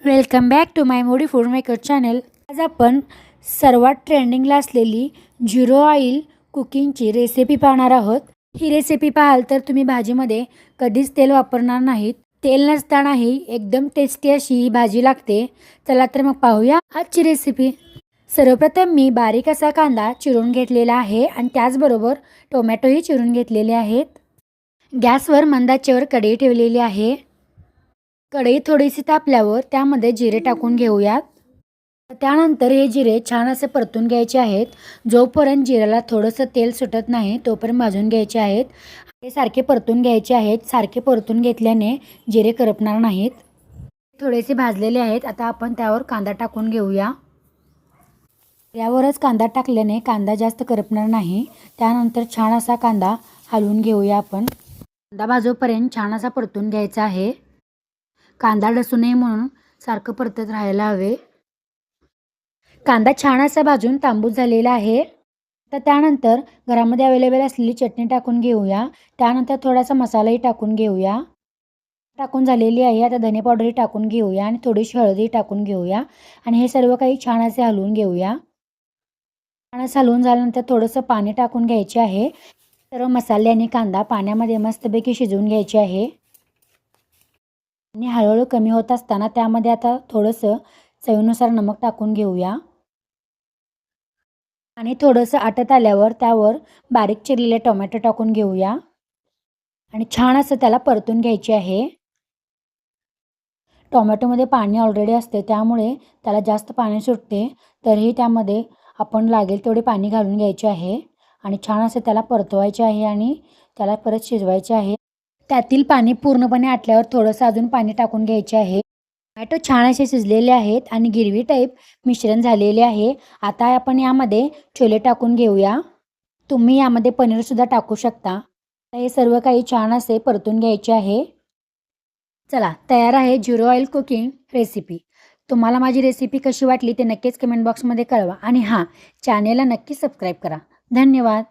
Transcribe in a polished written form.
Welcome back to my मोडी food maker channel. आज आपण सर्वात ट्रेंडिंगला असलेली झिरो ऑइल कुकिंगची रेसिपी पाहणार आहोत। ही रेसिपी पाहाल तर तुम्ही भाजीमध्ये कधीच तेल वापरणार नाहीत। तेल नसतानाही एकदम टेस्टी अशी ही भाजी लागते। चला तर मग पाहूया आजची रेसिपी। सर्वप्रथम मी बारीक असा कांदा चिरून घेतलेला आहे आणि त्याचबरोबर टोमॅटोही चिरून घेतलेले आहेत। गॅसवर मंद आचेवर कढई ठेवलेली आहे। कढई थोडीशी तापल्यावर त्यामध्ये जिरे टाकून घेऊयात। त्यानंतर हे जिरे छान असे परतून घ्यायचे आहेत। जोपर्यंत जिऱ्याला थोडंसं तेल सुटत नाही तोपर्यंत भाजून घ्यायचे आहेत। हे सारखे परतून घ्यायचे आहेत। सारखे परतून घेतल्याने जिरे करपणार नाहीत। थोडेसे भाजलेले आहेत। आता आपण त्यावर कांदा टाकून घेऊया। यावरच कांदा टाकल्याने कांदा जास्त करपणार नाही। त्यानंतर छान असा कांदा हलवून घेऊया आपण। कांदा भाजोपर्यंत छान असा परतून घ्यायचा आहे। कांदा डसू नये म्हणून सारखं परतत राहायला हवे। कांदा छान असा भाजून तांबूस झालेला आहे। तर त्यानंतर घरामध्ये अवेलेबल असलेली चटणी टाकून घेऊया। त्यानंतर थोडासा मसालाही टाकून घेऊया। टाकून झालेली आहे। आता धने पावडरही टाकून घेऊया आणि थोडीशी हळदही टाकून घेऊया आणि हे सर्व काही छान असे हलवून घेऊया। छान असं हलवून झाल्यानंतर थोडंसं पाणी टाकून घ्यायचे आहे। सर्व मसाले आणि कांदा पाण्यामध्ये मस्तपैकी शिजवून घ्यायचे आहे। आणि हळूहळू कमी होत असताना त्यामध्ये आता थोडंसं चवीनुसार नमक टाकून घेऊया। आणि थोडंसं आटत आल्यावर त्यावर बारीक चिरलेले टोमॅटो टाकून घेऊया आणि छान असं त्याला परतून घ्यायचे आहे। टोमॅटोमध्ये पाणी ऑलरेडी असते त्यामुळे त्याला जास्त पाणी सुटते। तरीही त्यामध्ये आपण लागेल तेवढे पाणी घालून घ्यायचे आहे आणि छान असं त्याला परतवायचे आहे आणि त्याला परत शिजवायचे आहे। त्यातील पाणी पूर्णपणे आटल्यावर थोडंसं अजून पाणी टाकून घ्यायचे आहे। टोमॅटो छान असे शिजलेले आहेत आणि गिरवी टाईप मिश्रण झालेले आहे। आता आपण यामध्ये छोले टाकून घेऊया। तुम्ही यामध्ये पनीर सुद्धा टाकू शकता। हे सर्व काही छान असे परतून घ्यायचे आहे। चला तयार आहे झिरो ऑइल कुकिंग रेसिपी। तुम्हाला माझी रेसिपी कशी वाटली ते नक्कीच कमेंट बॉक्समध्ये कळवा आणि हां, चॅनेलला नक्की सबस्क्राईब करा। धन्यवाद।